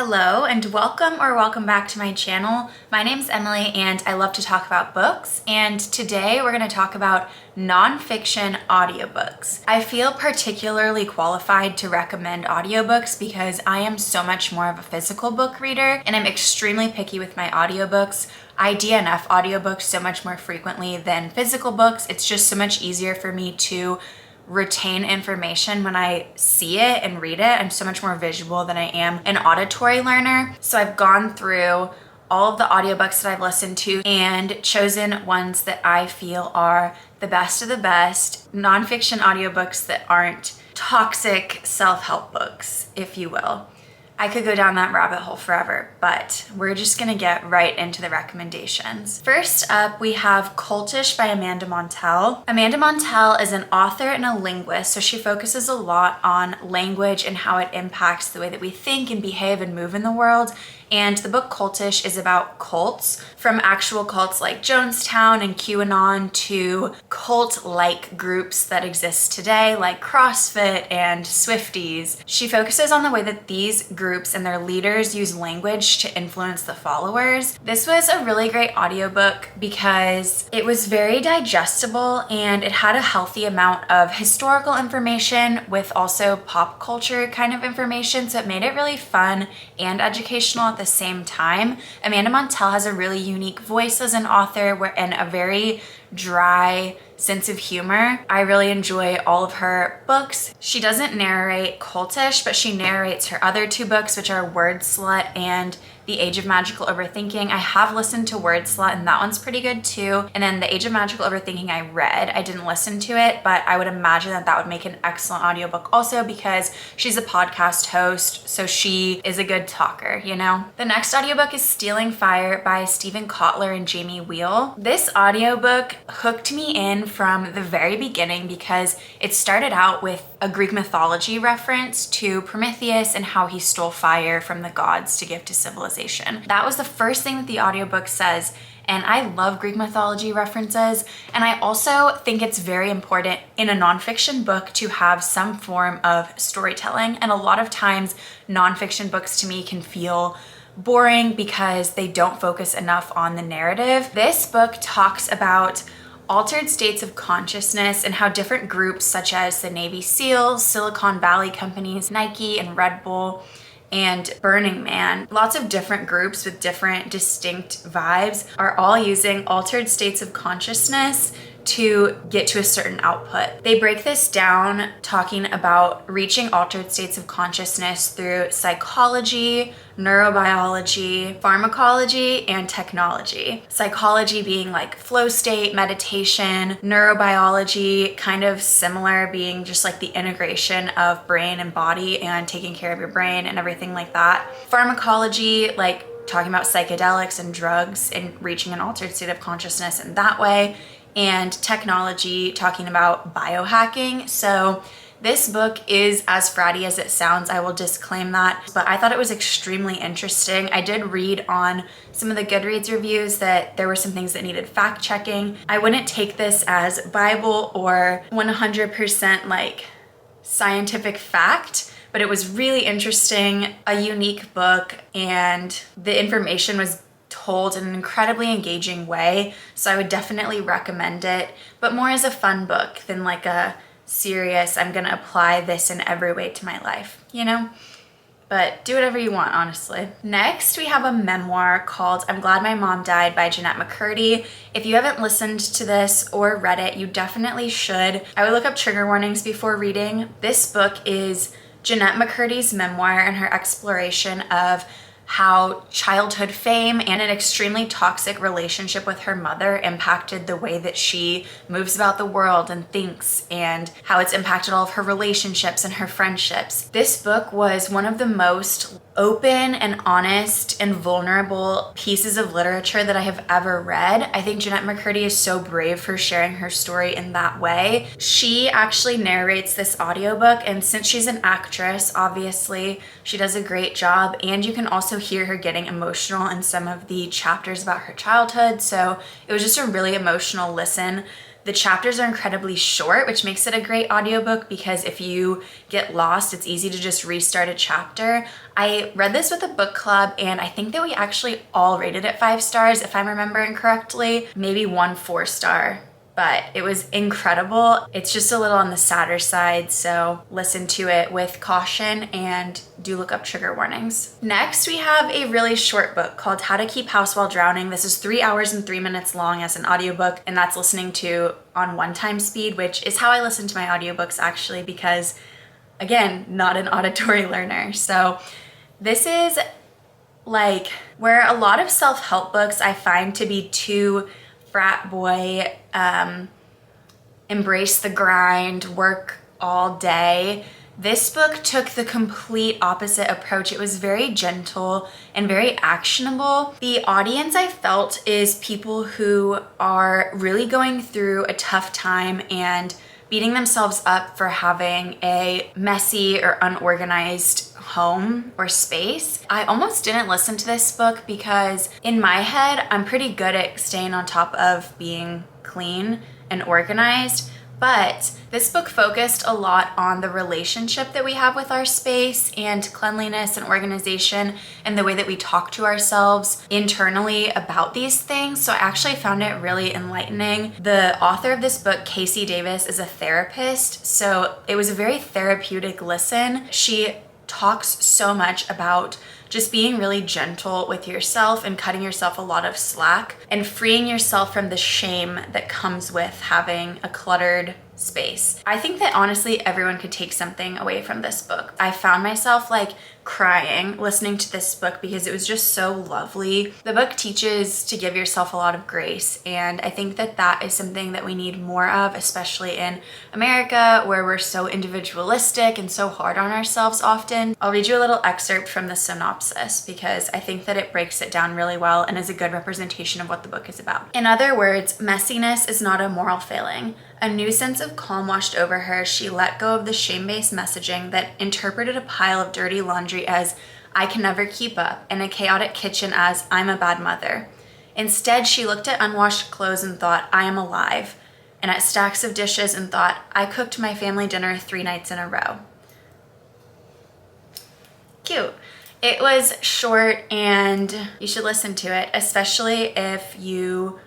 Hello and welcome back to my channel. My name's Emily and I love to talk about books, and today we're going to talk about nonfiction audiobooks. I feel particularly qualified to recommend audiobooks because I am so much more of a physical book reader and I'm extremely picky with my audiobooks. I DNF audiobooks so much more frequently than physical books. It's just so much easier for me to retain information when I see it and read it. I'm so much more visual than I am an auditory learner. So I've gone through all of the audiobooks that I've listened to and chosen ones that I feel are the best of the best nonfiction audiobooks that aren't toxic self-help books, if you will. I could go down that rabbit hole forever, but we're just gonna get right into the recommendations. First up, we have Cultish by Amanda Montell. Amanda Montell is an author and a linguist, so she focuses a lot on language and how it impacts the way that we think and behave and move in the world. And the book Cultish is about cults, from actual cults like Jonestown and QAnon to cult-like groups that exist today like CrossFit and Swifties. She focuses on the way that these groups and their leaders use language to influence the followers. This was a really great audiobook because it was very digestible and it had a healthy amount of historical information with also pop culture kind of information, so it made it really fun and educational at the same time. Amanda Montell has a really unique voice as an author and a very dry sense of humor. I really enjoy all of her books. She doesn't narrate Cultish, but she narrates her other two books, which are Word Slut and The Age of Magical Overthinking. I have listened to Word Slut and that one's pretty good too. And then The Age of Magical Overthinking I read. I didn't listen to it, but I would imagine that that would make an excellent audiobook also because she's a podcast host, so she is a good talker, you know? The next audiobook is Stealing Fire by Stephen Kotler and Jamie Wheal. This audiobook hooked me in from the very beginning because it started out with a Greek mythology reference to Prometheus and how he stole fire from the gods to give to civilization. That was the first thing that the audiobook says, and I love Greek mythology references, and I also think it's very important in a nonfiction book to have some form of storytelling, and a lot of times nonfiction books to me can feel boring because they don't focus enough on the narrative. This book talks about altered states of consciousness and how different groups such as the Navy SEALs, Silicon Valley companies, Nike and Red Bull, and Burning Man, lots of different groups with different distinct vibes are all using altered states of consciousness to get to a certain output. They break this down talking about reaching altered states of consciousness through psychology, neurobiology, pharmacology, and technology. Psychology being like flow state, meditation, neurobiology kind of similar, being just like the integration of brain and body and taking care of your brain and everything like that. Pharmacology, like talking about psychedelics and drugs and reaching an altered state of consciousness in that way. And technology, talking about biohacking. So this book is as fratty as it sounds, I will disclaim that, but I thought it was extremely interesting. I did read on some of the Goodreads reviews that there were some things that needed fact checking. I wouldn't take this as Bible or 100% like scientific fact, but it was really interesting, a unique book, and the information was told in an incredibly engaging way, so I would definitely recommend it, but more as a fun book than like a serious, I'm gonna apply this in every way to my life, you know? But do whatever you want, honestly. Next, we have a memoir called I'm Glad My Mom Died by Jennette McCurdy. If you haven't listened to this or read it, you definitely should. I would look up trigger warnings before reading. This book is Jennette McCurdy's memoir and her exploration of how childhood fame and an extremely toxic relationship with her mother impacted the way that she moves about the world and thinks, and how it's impacted all of her relationships and her friendships. This book was one of the most open and honest and vulnerable pieces of literature that I have ever read. I think Jennette McCurdy is so brave for sharing her story in that way. She actually narrates this audiobook, and since she's an actress, obviously she does a great job, and you can also hear her getting emotional in some of the chapters about her childhood. So it was just a really emotional listen. The chapters are incredibly short, which makes it a great audiobook because if you get lost, it's easy to just restart a chapter. I read this with a book club and I think that we actually all rated it 5 stars, if I'm remembering correctly, maybe 1 4-star. But it was incredible. It's just a little on the sadder side, so listen to it with caution and do look up trigger warnings. Next, we have a really short book called How to Keep House While Drowning. This is 3 hours and 3 minutes long as an audiobook, and that's listening to on 1-time speed, which is how I listen to my audiobooks actually, because again, not an auditory learner. So this is like where a lot of self-help books I find to be too frat boy, embrace the grind, work all day. This book took the complete opposite approach. It was very gentle and very actionable. The audience I felt is people who are really going through a tough time and beating themselves up for having a messy or unorganized home or space. I almost didn't listen to this book because in my head, I'm pretty good at staying on top of being clean and organized. But this book focused a lot on the relationship that we have with our space and cleanliness and organization and the way that we talk to ourselves internally about these things. So I actually found it really enlightening. The author of this book, Casey Davis, is a therapist. So it was a very therapeutic listen. She talks so much about just being really gentle with yourself and cutting yourself a lot of slack and freeing yourself from the shame that comes with having a cluttered space. I think that honestly everyone could take something away from this book. I found myself like crying listening to this book because it was just so lovely. The book teaches to give yourself a lot of grace, and I think that that is something that we need more of, especially in America where we're so individualistic and so hard on ourselves often. I'll read you a little excerpt from the synopsis because I think that it breaks it down really well and is a good representation of what the book is about. In other words, messiness is not a moral failing. A new sense of calm washed over her. She let go of the shame-based messaging that interpreted a pile of dirty laundry as "I can never keep up" and a chaotic kitchen as "I'm a bad mother." Instead, she looked at unwashed clothes and thought, "I am alive," and at stacks of dishes and thought, "I cooked my family dinner 3 nights in a row." Cute. It was short and you should listen to it, especially if you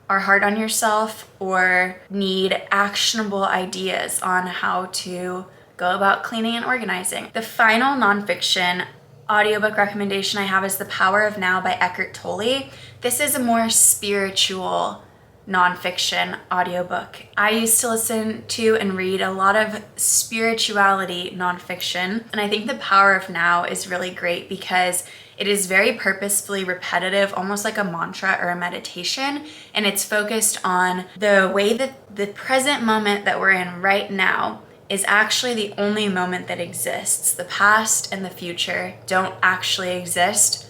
are hard on yourself or need actionable ideas on how to go about cleaning and organizing. The final nonfiction audiobook recommendation I have is The Power of Now by Eckhart Tolle. This is a more spiritual nonfiction audiobook. I used to listen to and read a lot of spirituality nonfiction, and I think The Power of Now is really great because it is very purposefully repetitive, almost like a mantra or a meditation, and it's focused on the way that the present moment that we're in right now is actually the only moment that exists. The past and the future don't actually exist.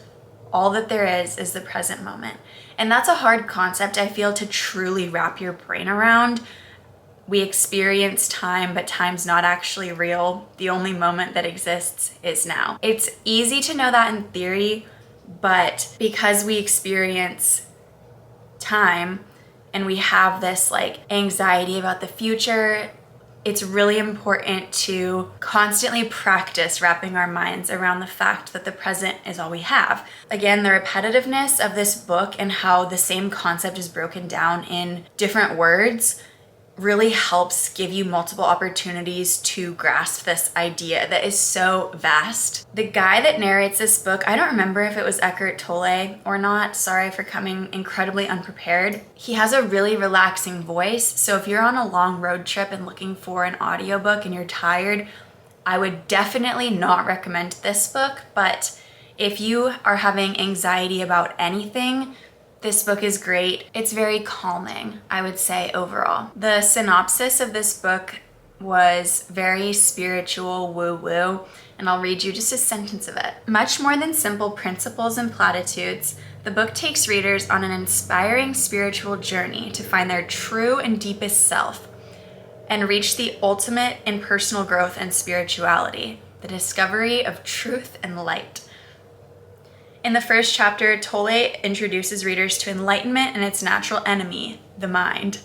All that there is the present moment. And that's a hard concept, I feel, to truly wrap your brain around. We experience time, but time's not actually real. The only moment that exists is now. It's easy to know that in theory, but because we experience time and we have this like anxiety about the future, it's really important to constantly practice wrapping our minds around the fact that the present is all we have. Again, the repetitiveness of this book and how the same concept is broken down in different words really helps give you multiple opportunities to grasp this idea that is so vast. The guy that narrates this book, I don't remember if it was Eckhart Tolle or not. Sorry for coming incredibly unprepared. He has a really relaxing voice, so if you're on a long road trip and looking for an audiobook and you're tired, I would definitely not recommend this book, but if you are having anxiety about anything, this book is great. It's very calming, I would say, overall. The synopsis of this book was very spiritual woo-woo, and I'll read you just a sentence of it. Much more than simple principles and platitudes, the book takes readers on an inspiring spiritual journey to find their true and deepest self and reach the ultimate in personal growth and spirituality, the discovery of truth and light. In the first chapter, Tolle introduces readers to enlightenment and its natural enemy, the mind.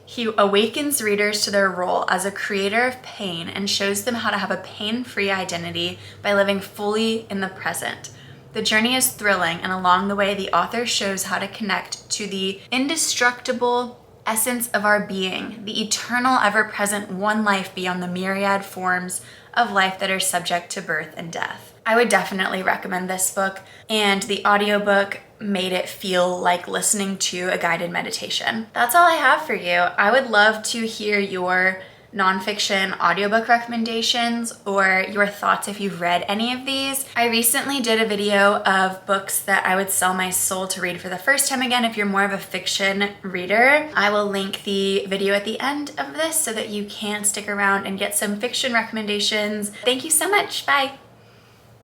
He awakens readers to their role as a creator of pain and shows them how to have a pain-free identity by living fully in the present. The journey is thrilling, and along the way, the author shows how to connect to the indestructible essence of our being, the eternal, ever-present one life beyond the myriad forms of life that are subject to birth and death. I would definitely recommend this book, and the audiobook made it feel like listening to a guided meditation. That's all I have for you. I would love to hear your nonfiction audiobook recommendations or your thoughts if you've read any of these. I recently did a video of books that I would sell my soul to read for the first time again if you're more of a fiction reader. I will link the video at the end of this so that you can stick around and get some fiction recommendations. Thank you so much. Bye.